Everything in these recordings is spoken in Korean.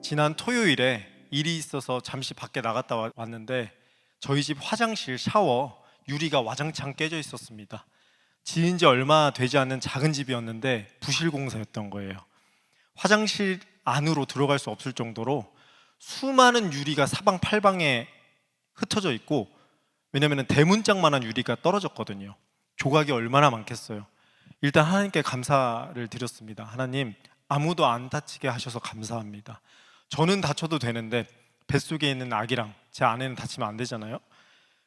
지난 토요일에 일이 있어서 잠시 밖에 나갔다 왔는데 저희 집 화장실 샤워 유리가 와장창 깨져 있었습니다. 지은 지 얼마 되지 않은 작은 집이었는데 부실 공사였던 거예요. 화장실 안으로 들어갈 수 없을 정도로 수많은 유리가 사방팔방에 흩어져 있고, 왜냐하면 대문짝만한 유리가 떨어졌거든요. 조각이 얼마나 많겠어요. 일단 하나님께 감사를 드렸습니다. 하나님, 아무도 안 다치게 하셔서 감사합니다. 저는 다쳐도 되는데 뱃속에 있는 아기랑 제 아내는 다치면 안 되잖아요.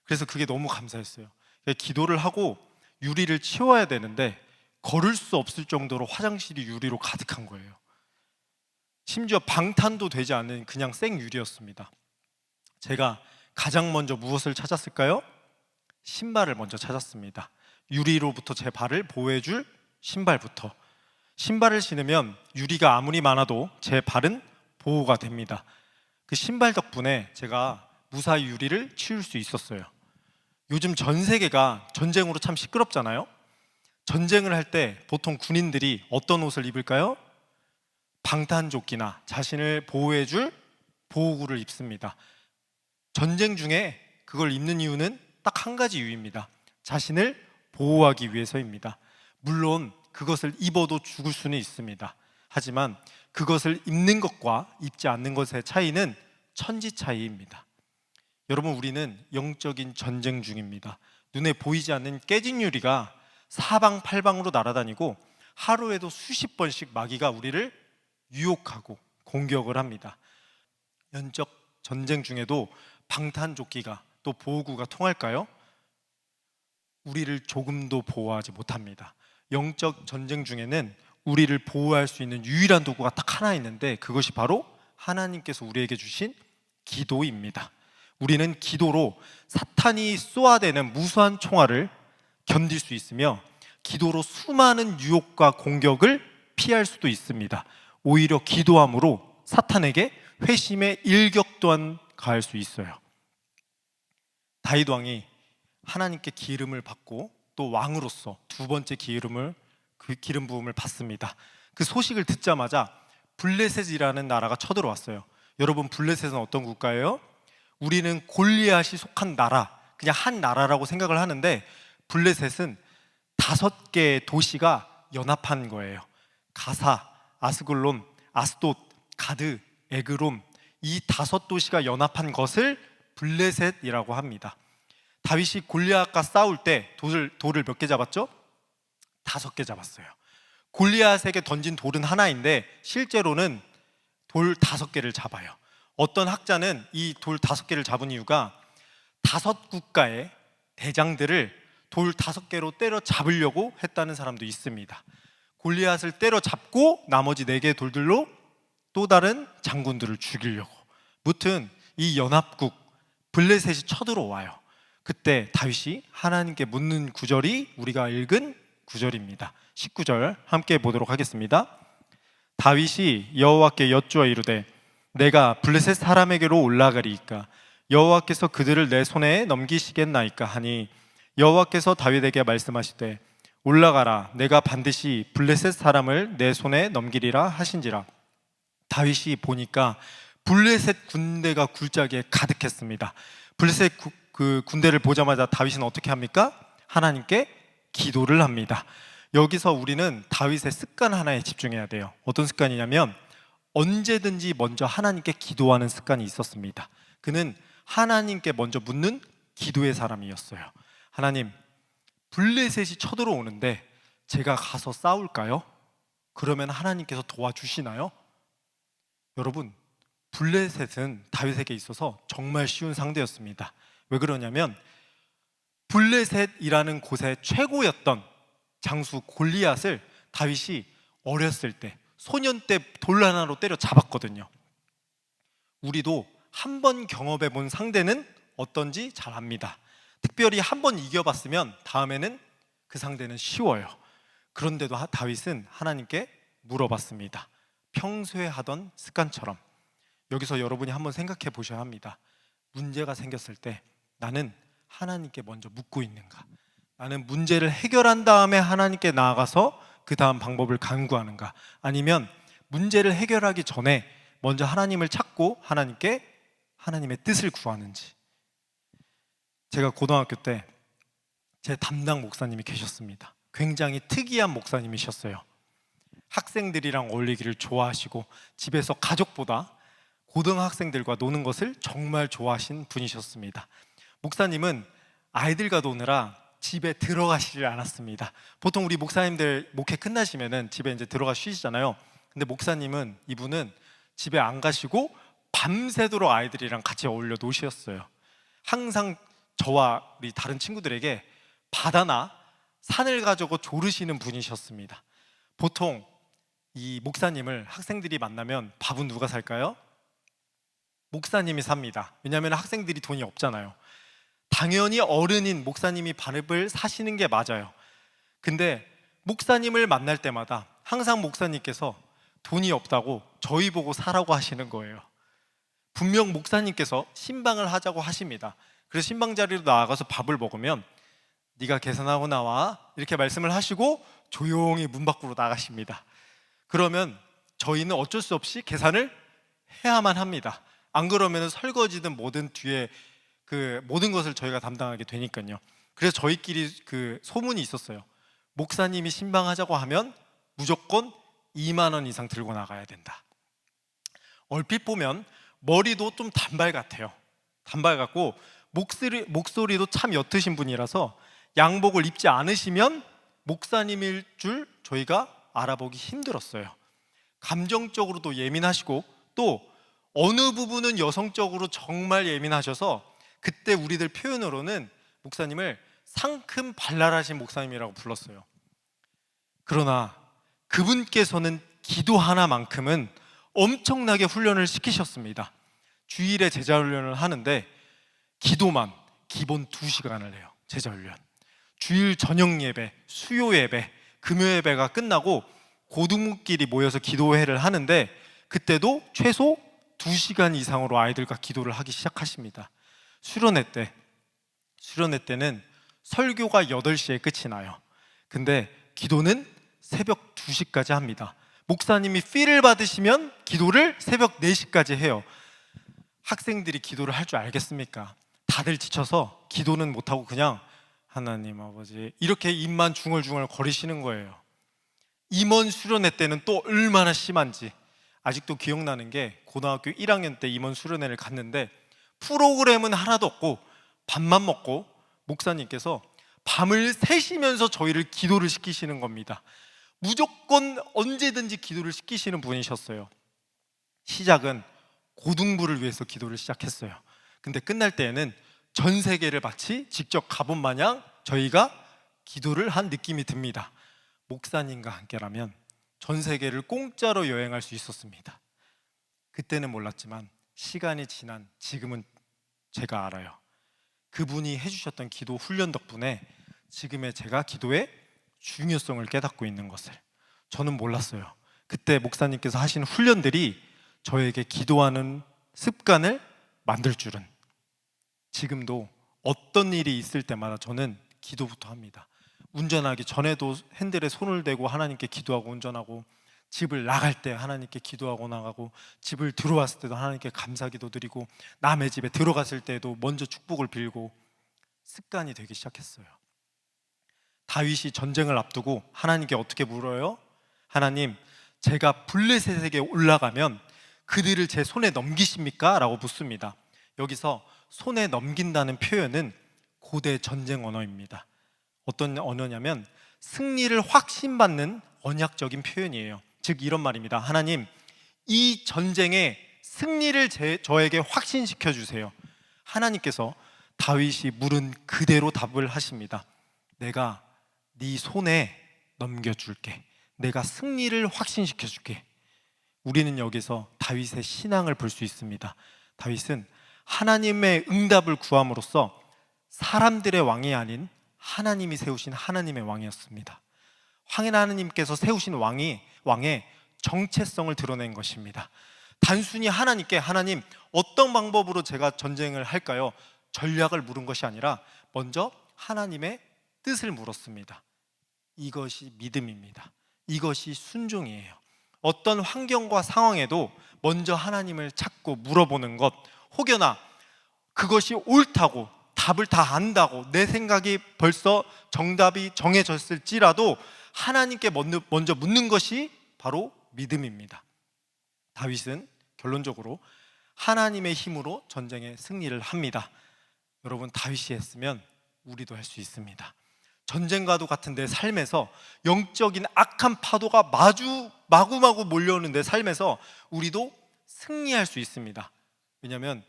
그래서 그게 너무 감사했어요. 기도를 하고 유리를 치워야 되는데 걸을 수 없을 정도로 화장실이 유리로 가득한 거예요. 심지어 방탄도 되지 않은 그냥 생유리였습니다. 제가 가장 먼저 무엇을 찾았을까요? 신발을 먼저 찾았습니다. 유리로부터 제 발을 보호해줄 신발부터. 신발을 신으면 유리가 아무리 많아도 제 발은 보호가 됩니다. 그 신발 덕분에 제가 무사히 유리를 치울 수 있었어요. 요즘 전 세계가 전쟁으로 참 시끄럽잖아요. 전쟁을 할 때 보통 군인들이 어떤 옷을 입을까요? 방탄조끼나 자신을 보호해줄 보호구를 입습니다. 전쟁 중에 그걸 입는 이유는 딱 한 가지 이유입니다. 자신을 보호하기 위해서입니다. 물론 그것을 입어도 죽을 수는 있습니다. 하지만 그것을 입는 것과 입지 않는 것의 차이는 천지 차이입니다. 여러분, 우리는 영적인 전쟁 중입니다. 눈에 보이지 않는 깨진 유리가 사방팔방으로 날아다니고 하루에도 수십 번씩 마귀가 우리를 유혹하고 공격을 합니다. 영적 전쟁 중에도 방탄조끼가 또 보호구가 통할까요? 우리를 조금도 보호하지 못합니다. 영적 전쟁 중에는 우리를 보호할 수 있는 유일한 도구가 딱 하나 있는데 그것이 바로 하나님께서 우리에게 주신 기도입니다. 우리는 기도로 사탄이 쏘아대는 무수한 총알을 견딜 수 있으며 기도로 수많은 유혹과 공격을 피할 수도 있습니다. 오히려 기도함으로 사탄에게 회심의 일격 또한 가할 수 있어요. 다윗 왕이 하나님께 기름을 받고 또 왕으로서 두 번째 그 기름 부음을 받습니다. 그 소식을 듣자마자 블레셋이라는 나라가 쳐들어왔어요. 여러분, 블레셋은 어떤 국가예요? 우리는 골리앗이 속한 나라, 그냥 한 나라라고 생각을 하는데 블레셋은 5개의 도시가 연합한 거예요. 가사, 아스글론, 아스돗, 가드, 에그롬, 이 5도시가 연합한 것을 블레셋이라고 합니다. 다윗이 골리앗과 싸울 때 돌을 몇 개 잡았죠? 5개 잡았어요. 골리앗에게 던진 돌은 하나인데 실제로는 돌 5개를 잡아요. 어떤 학자는 이 돌 5개를 잡은 이유가 5국가의 대장들을 돌 5개로 때려 잡으려고 했다는 사람도 있습니다. 골리앗을 때려 잡고 나머지 4개의 돌들로 또 다른 장군들을 죽이려고. 무튼 이 연합국 블레셋이 쳐들어와요. 그때 다윗이 하나님께 묻는 구절이 우리가 읽은 구절입니다. 19절 함께 보도록 하겠습니다. 다윗이 여호와께 여쭈어 이르되 내가 블레셋 사람에게로 올라가리이까 여호와께서 그들을 내 손에 넘기시겠나이까 하니 여호와께서 다윗에게 말씀하시되 올라가라 내가 반드시 블레셋 사람을 내 손에 넘기리라 하신지라. 다윗이 보니까 블레셋 군대가 굴짜기에 가득했습니다. 블레셋 그 군대를 보자마자 다윗은 어떻게 합니까? 하나님께 기도를 합니다. 여기서 우리는 다윗의 습관 하나에 집중해야 돼요. 어떤 습관이냐면 언제든지 먼저 하나님께 기도하는 습관이 있었습니다. 그는 하나님께 먼저 묻는 기도의 사람이었어요. 하나님, 블레셋이 쳐들어오는데 제가 가서 싸울까요? 그러면 하나님께서 도와주시나요? 여러분, 블레셋은 다윗에게 있어서 정말 쉬운 상대였습니다. 왜 그러냐면 블레셋이라는 곳의 최고였던 장수 골리앗을 다윗이 어렸을 때 소년 때 돌 하나로 때려 잡았거든요. 우리도 한 번 경험해 본 상대는 어떤지 잘 압니다. 특별히 한 번 이겨봤으면 다음에는 그 상대는 쉬워요. 그런데도 다윗은 하나님께 물어봤습니다. 평소에 하던 습관처럼. 여기서 여러분이 한번 생각해 보셔야 합니다. 문제가 생겼을 때 나는 하나님께 먼저 묻고 있는가? 나는 문제를 해결한 다음에 하나님께 나아가서 그 다음 방법을 간구하는가? 아니면 문제를 해결하기 전에 먼저 하나님을 찾고 하나님의 뜻을 구하는지. 제가 고등학교 때 제 담당 목사님이 계셨습니다. 굉장히 특이한 목사님이셨어요. 학생들이랑 어울리기를 좋아하시고 집에서 가족보다 고등학생들과 노는 것을 정말 좋아하신 분이셨습니다. 목사님은 아이들과 노느라 집에 들어가시질 않았습니다. 보통 우리 목사님들 목회 끝나시면은 집에 이제 들어가 쉬시잖아요. 근데 이분은 집에 안 가시고 밤새도록 아이들이랑 같이 어울려 노셨어요. 항상 저와 우리 다른 친구들에게 바다나 산을 가지고 조르시는 분이셨습니다. 보통 이 목사님을 학생들이 만나면 밥은 누가 살까요? 목사님이 삽니다. 왜냐하면 학생들이 돈이 없잖아요. 당연히 어른인 목사님이 밥을 사시는 게 맞아요. 근데 목사님을 만날 때마다 항상 목사님께서 돈이 없다고 저희 보고 사라고 하시는 거예요. 분명 목사님께서 신방을 하자고 하십니다. 그래서 신방 자리로 나가서 밥을 먹으면 네가 계산하고 나와 이렇게 말씀을 하시고 조용히 문 밖으로 나가십니다. 그러면 저희는 어쩔 수 없이 계산을 해야만 합니다. 안 그러면 설거지든 뭐든 뒤에 그 모든 것을 저희가 담당하게 되니까요. 그래서 저희끼리 그 소문이 있었어요. 목사님이 신방하자고 하면 무조건 2만 원 이상 들고 나가야 된다. 얼핏 보면 머리도 좀 단발 같아요. 단발 같고 목소리도 참 옅으신 분이라서 양복을 입지 않으시면 목사님일 줄 저희가 알아보기 힘들었어요. 감정적으로도 예민하시고 또 어느 부분은 여성적으로 정말 예민하셔서 그때 우리들 표현으로는 목사님을 상큼 발랄하신 목사님이라고 불렀어요. 그러나 그분께서는 기도 하나만큼은 엄청나게 훈련을 시키셨습니다. 주일에 제자 훈련을 하는데 기도만 기본 2시간을 해요. 제자 훈련. 주일 저녁 예배, 수요 예배, 금요 예배가 끝나고 고등부끼리 모여서 기도회를 하는데 그때도 최소 2시간 이상으로 아이들과 기도를 하기 시작하십니다. 수련회 때는 설교가 8시에 끝이 나요. 근데 기도는 새벽 2시까지 합니다. 목사님이 필을 받으시면 기도를 새벽 4시까지 해요. 학생들이 기도를 할 줄 알겠습니까? 다들 지쳐서 기도는 못하고 그냥 하나님 아버지 이렇게 입만 중얼중얼 거리시는 거예요. 임원 수련회 때는 또 얼마나 심한지 아직도 기억나는 게 고등학교 1학년 때 임원 수련회를 갔는데 프로그램은 하나도 없고 밥만 먹고 목사님께서 밤을 새시면서 저희를 기도를 시키시는 겁니다. 무조건 언제든지 기도를 시키시는 분이셨어요. 시작은 고등부를 위해서 기도를 시작했어요. 근데 끝날 때에는 전 세계를 마치 직접 가본 마냥 저희가 기도를 한 느낌이 듭니다. 목사님과 함께라면 전 세계를 공짜로 여행할 수 있었습니다. 그때는 몰랐지만 시간이 지난 지금은 제가 알아요. 그분이 해주셨던 기도 훈련 덕분에 지금의 제가 기도의 중요성을 깨닫고 있는 것을 저는 몰랐어요. 그때 목사님께서 하신 훈련들이 저에게 기도하는 습관을 만들 줄은. 지금도 어떤 일이 있을 때마다 저는 기도부터 합니다. 운전하기 전에도 핸들에 손을 대고 하나님께 기도하고 운전하고, 집을 나갈 때 하나님께 기도하고 나가고, 집을 들어왔을 때도 하나님께 감사기도 드리고, 남의 집에 들어갔을 때도 먼저 축복을 빌고, 습관이 되기 시작했어요. 다윗이 전쟁을 앞두고 하나님께 어떻게 물어요? 하나님, 제가 블레셋에게 올라가면 그들을 제 손에 넘기십니까? 라고 묻습니다. 여기서 손에 넘긴다는 표현은 고대 전쟁 언어입니다. 어떤 언어냐면 승리를 확신받는 언약적인 표현이에요. 즉 이런 말입니다. 하나님, 이 전쟁에 승리를 저에게 확신시켜 주세요. 하나님께서 다윗이 물은 그대로 답을 하십니다. 내가 네 손에 넘겨줄게. 내가 승리를 확신시켜 줄게. 우리는 여기서 다윗의 신앙을 볼 수 있습니다. 다윗은 하나님의 응답을 구함으로써 사람들의 왕이 아닌 하나님이 세우신 하나님의 왕이었습니다. 하나님께서 세우신 왕의 정체성을 드러낸 것입니다. 단순히 하나님께 하나님 어떤 방법으로 제가 전쟁을 할까요? 전략을 물은 것이 아니라 먼저 하나님의 뜻을 물었습니다. 이것이 믿음입니다. 이것이 순종이에요. 어떤 환경과 상황에도 먼저 하나님을 찾고 물어보는 것, 혹여나 그것이 옳다고 답을 다 안다고 내 생각이 벌써 정답이 정해졌을지라도 하나님께 먼저 묻는 것이 바로 믿음입니다. 다윗은 결론적으로 하나님의 힘으로 전쟁에 승리를 합니다. 여러분, 다윗이 했으면 우리도 할 수 있습니다. 전쟁과도 같은 내 삶에서 영적인 악한 파도가 마구마구 몰려오는 내 삶에서 우리도 승리할 수 있습니다. 왜냐하면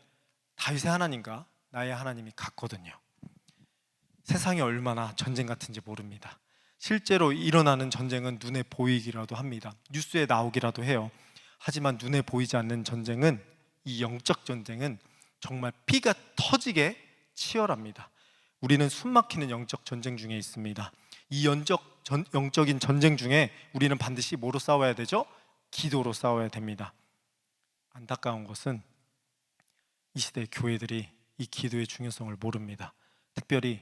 다윗의 하나님과 나의 하나님이 같거든요. 세상이 얼마나 전쟁 같은지 모릅니다. 실제로 일어나는 전쟁은 눈에 보이기라도 합니다. 뉴스에 나오기라도 해요. 하지만 눈에 보이지 않는 전쟁은, 이 영적 전쟁은 정말 피가 터지게 치열합니다. 우리는 숨막히는 영적 전쟁 중에 있습니다. 이 영적인 전쟁 중에 우리는 반드시 뭐로 싸워야 되죠? 기도로 싸워야 됩니다. 안타까운 것은 이 시대 교회들이 이 기도의 중요성을 모릅니다. 특별히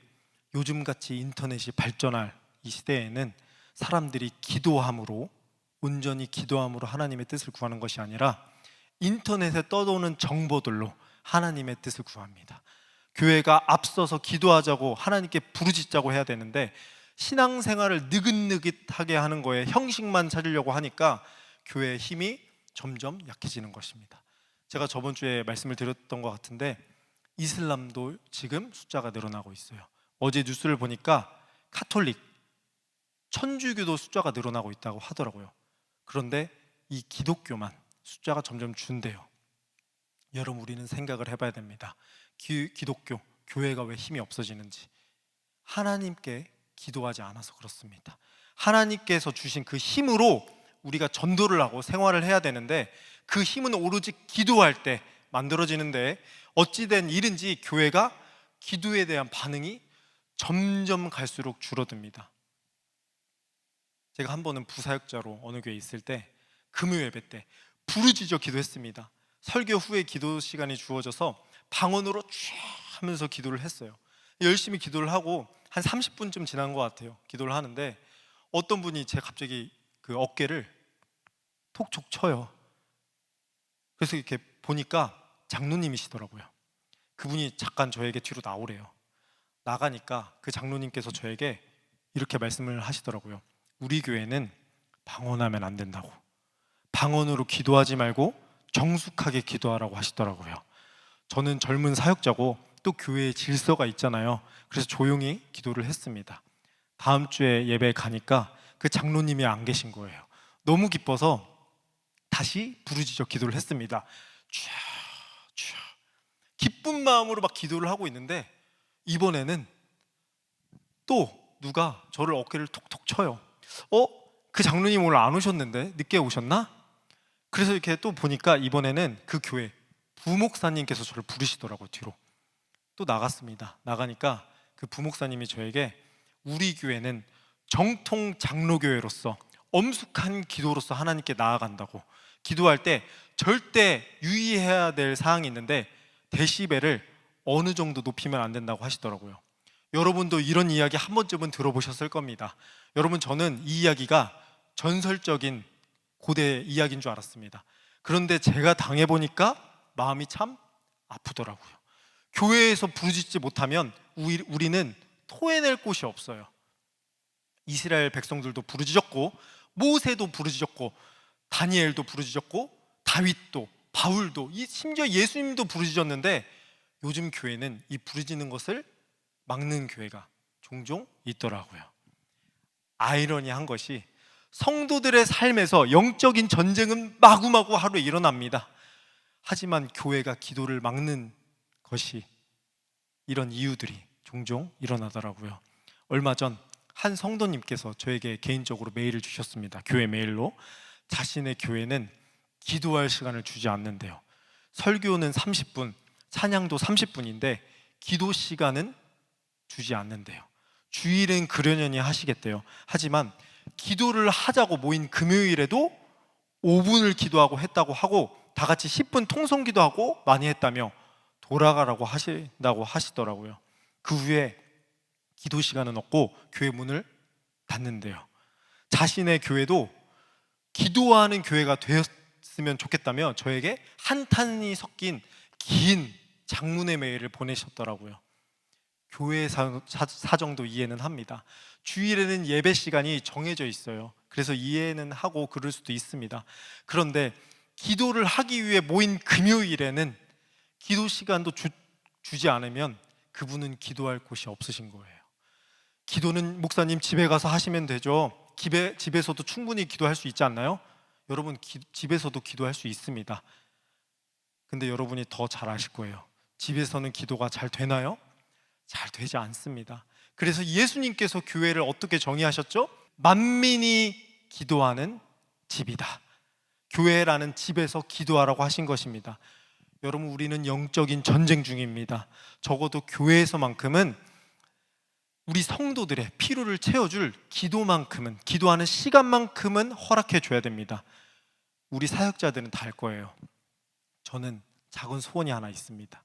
요즘같이 인터넷이 발전할 이 시대에는 사람들이 온전히 기도함으로 하나님의 뜻을 구하는 것이 아니라 인터넷에 떠도는 정보들로 하나님의 뜻을 구합니다. 교회가 앞서서 기도하자고 하나님께 부르짖자고 해야 되는데 신앙생활을 느긋느긋하게 하는 거에 형식만 찾으려고 하니까 교회의 힘이 점점 약해지는 것입니다. 제가 저번 주에 말씀을 드렸던 것 같은데 이슬람도 지금 숫자가 늘어나고 있어요. 어제 뉴스를 보니까 카톨릭, 천주교도 숫자가 늘어나고 있다고 하더라고요. 그런데 이 기독교만 숫자가 점점 준대요. 여러분, 우리는 생각을 해봐야 됩니다. 기독교, 교회가 왜 힘이 없어지는지. 하나님께 기도하지 않아서 그렇습니다. 하나님께서 주신 그 힘으로 우리가 전도를 하고 생활을 해야 되는데 그 힘은 오로지 기도할 때 만들어지는데 어찌된 일인지 교회가 기도에 대한 반응이 점점 갈수록 줄어듭니다. 제가 한 번은 부사역자로 어느 교회에 있을 때 금요 예배 때 부르짖어 기도했습니다. 설교 후에 기도 시간이 주어져서 방언으로 쫙 하면서 기도를 했어요. 열심히 기도를 하고 한 30분쯤 지난 것 같아요. 기도를 하는데 어떤 분이 제 갑자기 그 어깨를 톡톡 쳐요. 그래서 이렇게 보니까 장로님이시더라고요. 그분이 잠깐 저에게 뒤로 나오래요. 나가니까 그 장로님께서 저에게 이렇게 말씀을 하시더라고요. 우리 교회는 방언하면 안 된다고, 방언으로 기도하지 말고 정숙하게 기도하라고 하시더라고요. 저는 젊은 사역자고 또 교회에 질서가 있잖아요. 그래서 조용히 기도를 했습니다. 다음 주에 예배에 가니까 그 장로님이 안 계신 거예요. 너무 기뻐서 다시 부르짖어 기도를 했습니다. 쫙 기쁜 마음으로 막 기도를 하고 있는데 이번에는 또 누가 저를 어깨를 톡톡 쳐요. 그 장로님 오늘 안 오셨는데 늦게 오셨나? 그래서 이렇게 또 보니까 이번에는 그 교회 부목사님께서 저를 부르시더라고요. 뒤로 또 나갔습니다. 나가니까 그 부목사님이 저에게 우리 교회는 정통 장로교회로서 엄숙한 기도로서 하나님께 나아간다고, 기도할 때 절대 유의해야 될 사항이 있는데 데시벨을 어느 정도 높이면 안 된다고 하시더라고요. 여러분도 이런 이야기 한 번쯤은 들어보셨을 겁니다. 여러분, 저는 이 이야기가 전설적인 고대 이야기인 줄 알았습니다. 그런데 제가 당해보니까 마음이 참 아프더라고요. 교회에서 부르짖지 못하면 우리는 토해낼 곳이 없어요. 이스라엘 백성들도 부르짖었고 모세도 부르짖었고 다니엘도 부르짖었고 다윗도 바울도 심지어 예수님도 부르짖었는데 요즘 교회는 이 부르짖는 것을 막는 교회가 종종 있더라고요. 아이러니한 것이 성도들의 삶에서 영적인 전쟁은 마구마구 하루에 일어납니다. 하지만 교회가 기도를 막는 것이, 이런 이유들이 종종 일어나더라고요. 얼마 전 한 성도님께서 저에게 개인적으로 메일을 주셨습니다. 교회 메일로. 자신의 교회는 기도할 시간을 주지 않는데요. 설교는 30분, 찬양도 30분인데 기도 시간은 주지 않는데요. 주일은 그러려니 하시겠대요. 하지만 기도를 하자고 모인 금요일에도 5분을 기도하고 했다고 하고 다 같이 10분 통성 기도하고 많이 했다며 돌아가라고 하신다고 하시더라고요. 그 후에 기도 시간은 없고 교회 문을 닫는데요. 자신의 교회도 기도하는 교회가 되었으면 좋겠다며 저에게 한탄이 섞인 긴 장문의 메일을 보내셨더라고요. 교회 사정도 이해는 합니다. 주일에는 예배 시간이 정해져 있어요. 그래서 이해는 하고 그럴 수도 있습니다. 그런데 기도를 하기 위해 모인 금요일에는 기도 시간도 주지 않으면 그분은 기도할 곳이 없으신 거예요. 기도는 목사님 집에 가서 하시면 되죠. 집에서도 충분히 기도할 수 있지 않나요? 여러분, 집에서도 기도할 수 있습니다. 근데 여러분이 더 잘 아실 거예요. 집에서는 기도가 잘 되나요? 잘 되지 않습니다. 그래서 예수님께서 교회를 어떻게 정의하셨죠? 만민이 기도하는 집이다. 교회라는 집에서 기도하라고 하신 것입니다. 여러분, 우리는 영적인 전쟁 중입니다. 적어도 교회에서만큼은 우리 성도들의 필요를 채워줄 기도만큼은, 기도하는 시간만큼은 허락해 줘야 됩니다. 우리 사역자들은 다 할 거예요. 저는 작은 소원이 하나 있습니다.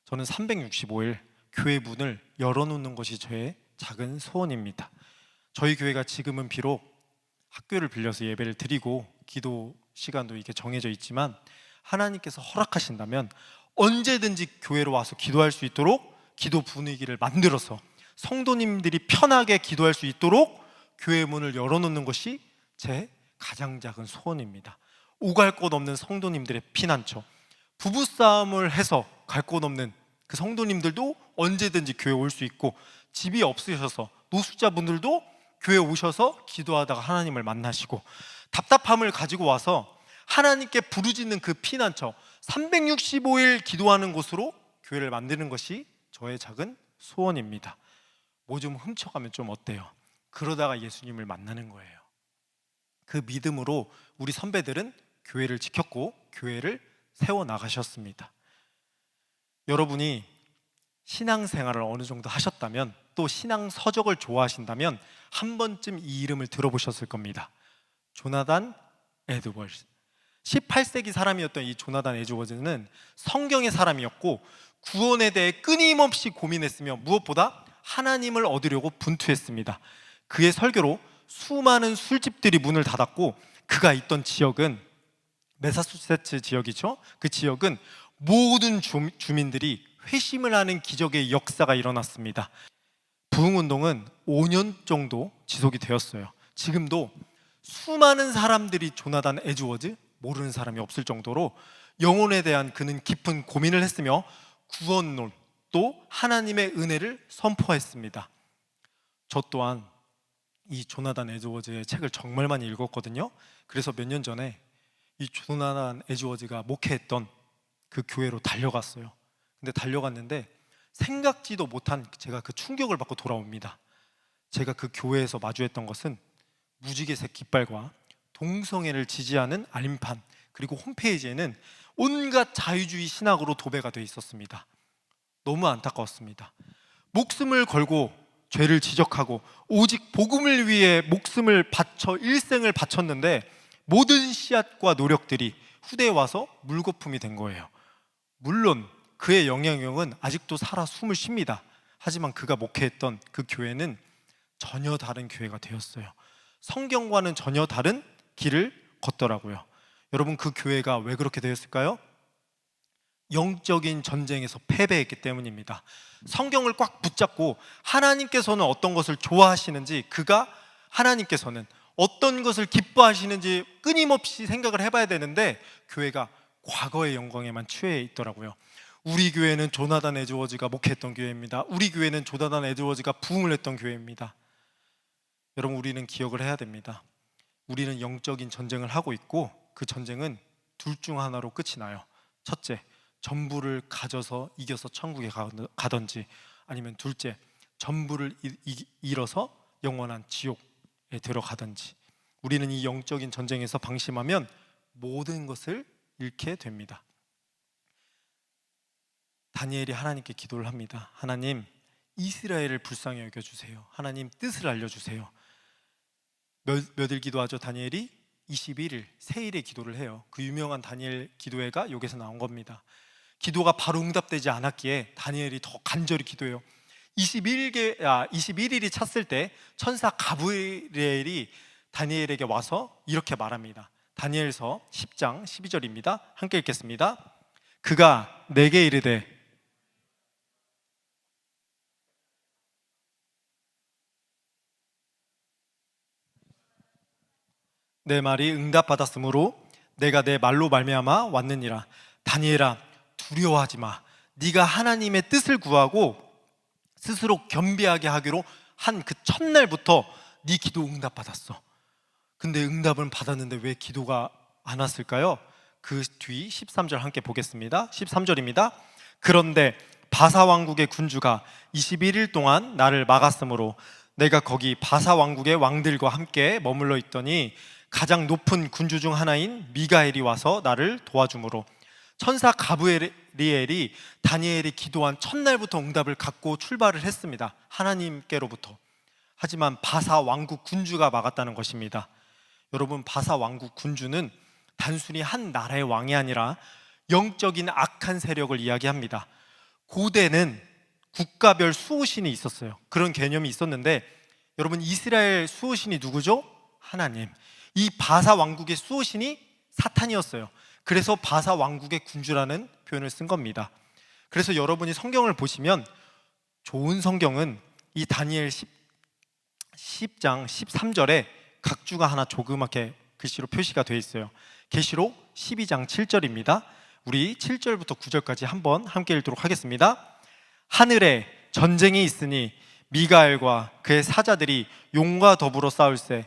저는 365일 교회 문을 열어놓는 것이 저의 작은 소원입니다. 저희 교회가 지금은 비록 학교를 빌려서 예배를 드리고 기도 시간도 이렇게 정해져 있지만, 하나님께서 허락하신다면 언제든지 교회로 와서 기도할 수 있도록 기도 분위기를 만들어서 성도님들이 편하게 기도할 수 있도록 교회 문을 열어놓는 것이 제 가장 작은 소원입니다. 오갈 곳 없는 성도님들의 피난처, 부부싸움을 해서 갈 곳 없는 그 성도님들도 언제든지 교회 올 수 있고, 집이 없으셔서 노숙자분들도 교회 오셔서 기도하다가 하나님을 만나시고, 답답함을 가지고 와서 하나님께 부르짖는 그 피난처, 365일 기도하는 곳으로 교회를 만드는 것이 저의 작은 소원입니다. 뭐 좀 훔쳐가면 좀 어때요? 그러다가 예수님을 만나는 거예요. 그 믿음으로 우리 선배들은 교회를 지켰고 교회를 세워나가셨습니다. 여러분이 신앙생활을 어느 정도 하셨다면, 또 신앙 서적을 좋아하신다면 한 번쯤 이 이름을 들어보셨을 겁니다. 조나단 에드워즈. 18세기 사람이었던 이 조나단 에드워즈는 성경의 사람이었고 구원에 대해 끊임없이 고민했으며 무엇보다 하나님을 얻으려고 분투했습니다. 그의 설교로 수많은 술집들이 문을 닫았고, 그가 있던 지역은 매사추세츠 지역이죠. 그 지역은 모든 주민들이 회심을 하는 기적의 역사가 일어났습니다. 부흥운동은 5년 정도 지속이 되었어요. 지금도 수많은 사람들이 조나단 에드워즈 모르는 사람이 없을 정도로 영혼에 대한 그는 깊은 고민을 했으며 구원론, 또 하나님의 은혜를 선포했습니다. 저 또한 이 조나단 에드워즈의 책을 정말 많이 읽었거든요. 그래서 몇 년 전에 이 조나단 에드워즈가 목회했던 그 교회로 달려갔어요. 근데 달려갔는데 생각지도 못한 제가 그 충격을 받고 돌아옵니다. 제가 그 교회에서 마주했던 것은 무지개색 깃발과 동성애를 지지하는 알림판, 그리고 홈페이지에는 온갖 자유주의 신학으로 도배가 되어 있었습니다. 너무 안타까웠습니다. 목숨을 걸고 죄를 지적하고 오직 복음을 위해 목숨을 바쳐 일생을 바쳤는데, 모든 씨앗과 노력들이 후대에 와서 물거품이 된 거예요. 물론 그의 영향력은 아직도 살아 숨을 쉽니다. 하지만 그가 목회했던 그 교회는 전혀 다른 교회가 되었어요. 성경과는 전혀 다른 길을 걷더라고요. 여러분, 그 교회가 왜 그렇게 되었을까요? 영적인 전쟁에서 패배했기 때문입니다. 성경을 꽉 붙잡고 하나님께서는 어떤 것을 좋아하시는지, 하나님께서는 어떤 것을 기뻐하시는지 끊임없이 생각을 해봐야 되는데, 교회가 과거의 영광에만 취해 있더라고요. 우리 교회는 조나단 에드워즈가 목회했던 교회입니다. 우리 교회는 조나단 에드워즈가 부흥을 했던 교회입니다. 여러분, 우리는 기억을 해야 됩니다. 우리는 영적인 전쟁을 하고 있고, 그 전쟁은 둘 중 하나로 끝이 나요. 첫째, 전부를 가져서 이겨서 천국에 가든지, 아니면 둘째, 전부를 잃어서 영원한 지옥에 들어가든지. 우리는 이 영적인 전쟁에서 방심하면 모든 것을 잃게 됩니다. 다니엘이 하나님께 기도를 합니다. 하나님, 이스라엘을 불쌍히 여겨주세요. 하나님, 뜻을 알려주세요. 몇일 기도하죠? 다니엘이 21일, 세일의 기도를 해요. 그 유명한 다니엘 기도회가 여기서 나온 겁니다. 기도가 바로 응답되지 않았기에 다니엘이 더 간절히 기도해요. 21일이 찼을 때 천사 가브리엘이 다니엘에게 와서 이렇게 말합니다. 다니엘서 10장 12절입니다. 함께 읽겠습니다. 그가 내게 이르되 내 말이 응답받았으므로 내가 내 말로 말미암아 왔느니라. 다니엘아, 두려워하지 마. 네가 하나님의 뜻을 구하고 스스로 겸비하게 하기로 한 그 첫날부터 네 기도 응답받았어. 근데 응답은 받았는데 왜 기도가 안 왔을까요? 그 뒤 13절 함께 보겠습니다. 13절입니다. 그런데 바사 왕국의 군주가 21일 동안 나를 막았으므로 내가 거기 바사 왕국의 왕들과 함께 머물러 있더니 가장 높은 군주 중 하나인 미가엘이 와서 나를 도와주므로 천사 가브리엘이 다니엘이 기도한 첫날부터 응답을 갖고 출발을 했습니다. 하나님께로부터. 하지만 바사 왕국 군주가 막았다는 것입니다. 여러분, 바사 왕국 군주는 단순히 한 나라의 왕이 아니라 영적인 악한 세력을 이야기합니다. 고대는 국가별 수호신이 있었어요. 그런 개념이 있었는데, 여러분, 이스라엘 수호신이 누구죠? 하나님. 이 바사 왕국의 수호신이 사탄이었어요. 그래서 바사 왕국의 군주라는 표현을 쓴 겁니다. 그래서 여러분이 성경을 보시면 좋은 성경은 이 다니엘 10장 13절에 각주가 하나 조그맣게 글씨로 표시가 되어 있어요. 계시록 12장 7절입니다. 우리 7절부터 9절까지 한번 함께 읽도록 하겠습니다. 하늘에 전쟁이 있으니 미가엘과 그의 사자들이 용과 더불어 싸울세.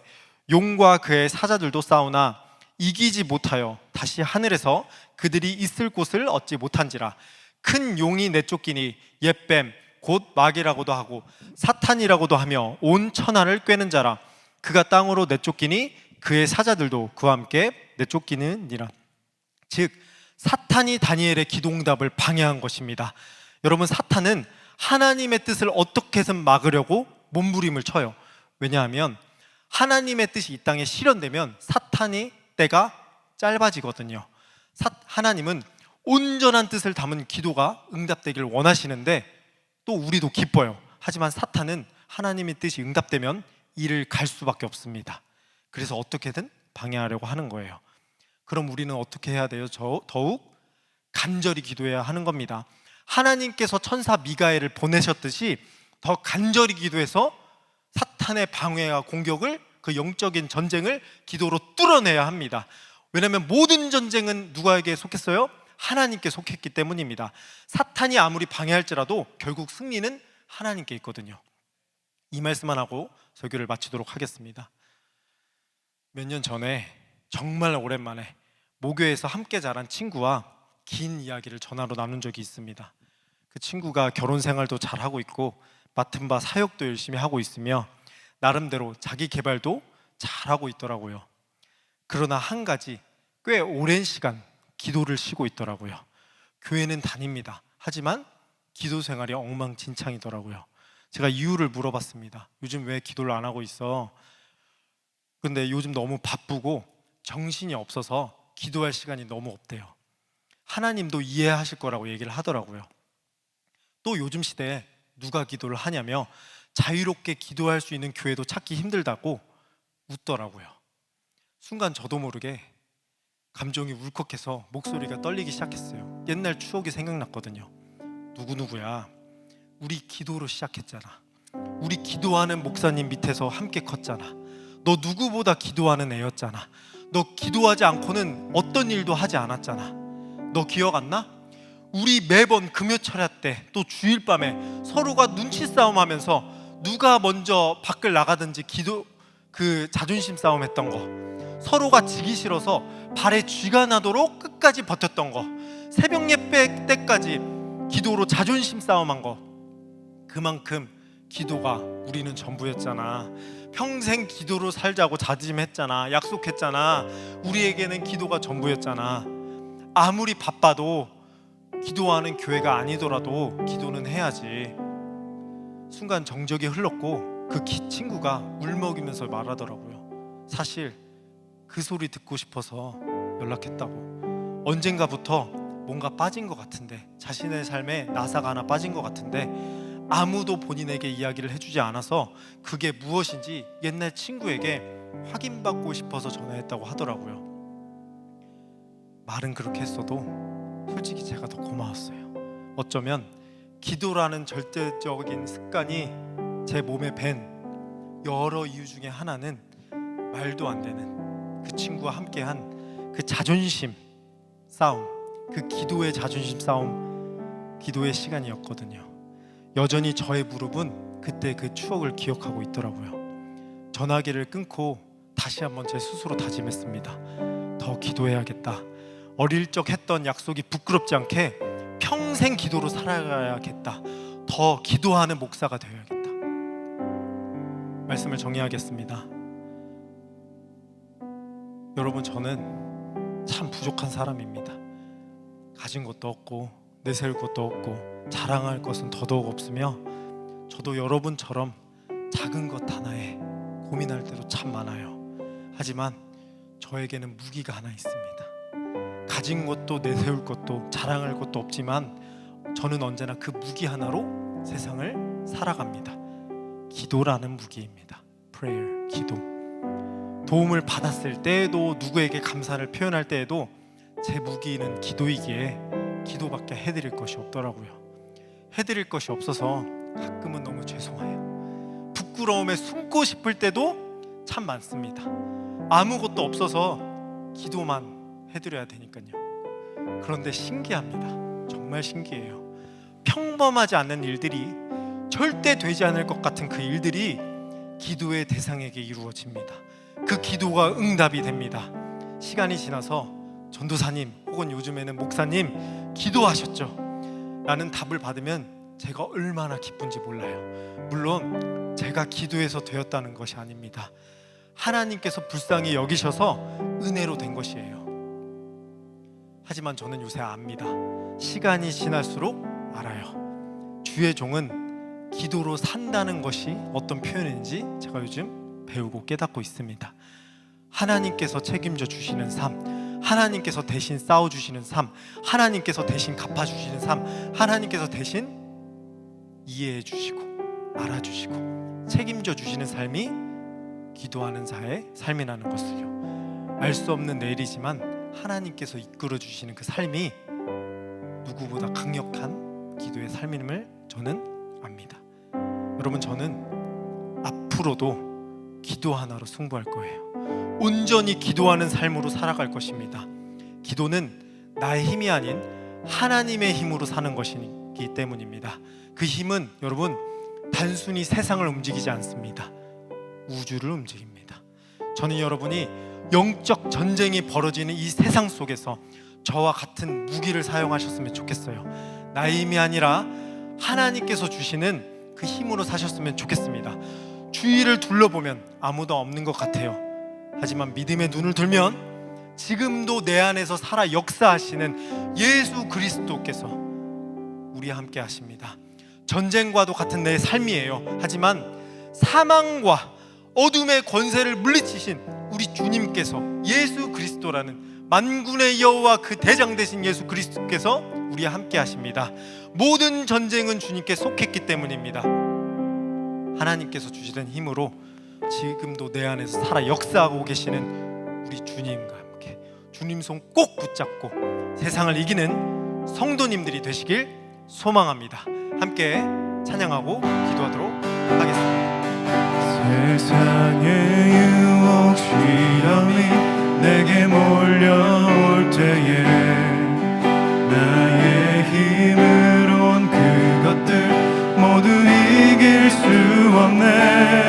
용과 그의 사자들도 싸우나 이기지 못하여 다시 하늘에서 그들이 있을 곳을 얻지 못한지라. 큰 용이 내쫓기니 옛뱀 곧 마귀라고도 하고 사탄이라고도 하며 온 천하를 꿰는 자라. 그가 땅으로 내쫓기니 그의 사자들도 그와 함께 내쫓기느니라. 즉 사탄이 다니엘의 기도응답을 방해한 것입니다. 여러분, 사탄은 하나님의 뜻을 어떻게든 막으려고 몸부림을 쳐요. 왜냐하면 하나님의 뜻이 이 땅에 실현되면 사탄이 때가 짧아지거든요. 하나님은 온전한 뜻을 담은 기도가 응답되길 원하시는데 또 우리도 기뻐요. 하지만 사탄은 하나님의 뜻이 응답되면 이를 갈 수밖에 없습니다. 그래서 어떻게든 방해하려고 하는 거예요. 그럼 우리는 어떻게 해야 돼요? 더욱 간절히 기도해야 하는 겁니다. 하나님께서 천사 미가엘을 보내셨듯이 더 간절히 기도해서 사탄의 방해와 공격을, 그 영적인 전쟁을 기도로 뚫어내야 합니다. 왜냐하면 모든 전쟁은 누구에게 속했어요? 하나님께 속했기 때문입니다. 사탄이 아무리 방해할지라도 결국 승리는 하나님께 있거든요. 이 말씀만 하고 설교를 마치도록 하겠습니다. 몇 년 전에 정말 오랜만에 모교에서 함께 자란 친구와 긴 이야기를 전화로 나눈 적이 있습니다. 그 친구가 결혼 생활도 잘하고 있고 맡은 바 사역도 열심히 하고 있으며 나름대로 자기 개발도 잘하고 있더라고요. 그러나 한 가지, 꽤 오랜 시간 기도를 쉬고 있더라고요. 교회는 다닙니다. 하지만 기도 생활이 엉망진창이더라고요. 제가 이유를 물어봤습니다. 요즘 왜 기도를 안 하고 있어? 근데 요즘 너무 바쁘고 정신이 없어서 기도할 시간이 너무 없대요. 하나님도 이해하실 거라고 얘기를 하더라고요. 또 요즘 시대에 누가 기도를 하냐며 자유롭게 기도할 수 있는 교회도 찾기 힘들다고 웃더라고요. 순간 저도 모르게 감정이 울컥해서 목소리가 떨리기 시작했어요. 옛날 추억이 생각났거든요. 누구누구야, 우리 기도로 시작했잖아. 우리 기도하는 목사님 밑에서 함께 컸잖아. 너 누구보다 기도하는 애였잖아. 너 기도하지 않고는 어떤 일도 하지 않았잖아. 너 기억 안 나? 우리 매번 금요철야 때 또 주일 밤에 서로가 눈치 싸움하면서 누가 먼저 밖을 나가든지 자존심 싸움 했던 거, 서로가 지기 싫어서 발에 쥐가 나도록 끝까지 버텼던 거, 새벽 예배 때까지 기도로 자존심 싸움한 거, 그만큼 기도가 우리는 전부였잖아. 평생 기도로 살자고 다짐했잖아. 약속했잖아. 우리에게는 기도가 전부였잖아. 아무리 바빠도 기도하는 교회가 아니더라도 기도는 해야지. 순간 정적이 흘렀고 그 친구가 울먹이면서 말하더라고요. 사실 그 소리 듣고 싶어서 연락했다고. 언젠가부터 뭔가 빠진 것 같은데, 자신의 삶에 나사가 하나 빠진 것 같은데 아무도 본인에게 이야기를 해주지 않아서 그게 무엇인지 옛날 친구에게 확인받고 싶어서 전화했다고 하더라고요. 말은 그렇게 했어도 솔직히 제가 더 고마웠어요. 어쩌면 기도라는 절대적인 습관이 제 몸에 밴 여러 이유 중에 하나는 말도 안 되는 그 친구와 함께한 그 자존심 싸움, 그 기도의 자존심 싸움, 기도의 시간이었거든요. 여전히 저의 무릎은 그때 그 추억을 기억하고 있더라고요. 전화기를 끊고 다시 한번 제 스스로 다짐했습니다. 더 기도해야겠다. 어릴 적 했던 약속이 부끄럽지 않게 평생 기도로 살아가야겠다. 더 기도하는 목사가 되어야겠다. 말씀을 정리하겠습니다. 여러분, 저는 참 부족한 사람입니다. 가진 것도 없고 내세울 것도 없고 자랑할 것은 더더욱 없으며, 저도 여러분처럼 작은 것 하나에 고민할 때도 참 많아요. 하지만 저에게는 무기가 하나 있습니다. 가진 것도 내세울 것도 자랑할 것도 없지만 저는 언제나 그 무기 하나로 세상을 살아갑니다. 기도라는 무기입니다. prayer, 기도. 도움을 받았을 때에도, 누구에게 감사를 표현할 때에도 제 무기는 기도이기에 기도밖에 해드릴 것이 없더라고요. 해드릴 것이 없어서 가끔은 너무 죄송해요. 부끄러움에 숨고 싶을 때도 참 많습니다. 아무것도 없어서 기도만 해드려야 되니까요. 그런데 신기합니다. 정말 신기해요. 평범하지 않는 일들이, 절대 되지 않을 것 같은 그 일들이 기도의 대상에게 이루어집니다. 그 기도가 응답이 됩니다. 시간이 지나서 전도사님 혹은 요즘에는 목사님 기도하셨죠? 라는 답을 받으면 제가 얼마나 기쁜지 몰라요. 물론 제가 기도해서 되었다는 것이 아닙니다. 하나님께서 불쌍히 여기셔서 은혜로 된 것이에요. 하지만 저는 요새 압니다. 시간이 지날수록 알아요. 주의 종은 기도로 산다는 것이 어떤 표현인지 제가 요즘 배우고 깨닫고 있습니다. 하나님께서 책임져 주시는 삶, 하나님께서 대신 싸워주시는 삶, 하나님께서 대신 갚아주시는 삶, 하나님께서 대신 이해해 주시고 알아주시고 책임져 주시는 삶이 기도하는 자의 삶이라는 것을요. 알 수 없는 내일이지만 하나님께서 이끌어 주시는 그 삶이 누구보다 강력한 기도의 삶임을 저는 압니다. 여러분, 저는 앞으로도 기도 하나로 승부할 거예요. 온전히 기도하는 삶으로 살아갈 것입니다. 기도는 나의 힘이 아닌 하나님의 힘으로 사는 것이기 때문입니다. 그 힘은 여러분 단순히 세상을 움직이지 않습니다. 우주를 움직입니다. 저는 여러분이 영적 전쟁이 벌어지는 이 세상 속에서 저와 같은 무기를 사용하셨으면 좋겠어요. 나의 힘이 아니라 하나님께서 주시는 그 힘으로 사셨으면 좋겠습니다. 주위를 둘러보면 아무도 없는 것 같아요. 하지만 믿음의 눈을 들면 지금도 내 안에서 살아 역사하시는 예수 그리스도께서 우리와 함께 하십니다. 전쟁과도 같은 내 삶이에요. 하지만 사망과 어둠의 권세를 물리치신 우리 주님께서, 예수 그리스도라는 만군의 여호와 그 대장 되신 예수 그리스도께서 우리와 함께 하십니다. 모든 전쟁은 주님께 속했기 때문입니다. 하나님께서 주시는 힘으로 지금도 내 안에서 살아 역사하고 계시는 우리 주님과 함께 주님 손 꼭 붙잡고 세상을 이기는 성도님들이 되시길 소망합니다. 함께 찬양하고 기도하도록 하겠습니다. 세상의 유혹 시험이 내게 몰려올 때에 나의 힘으론 그것들 모두 이길 수 없네.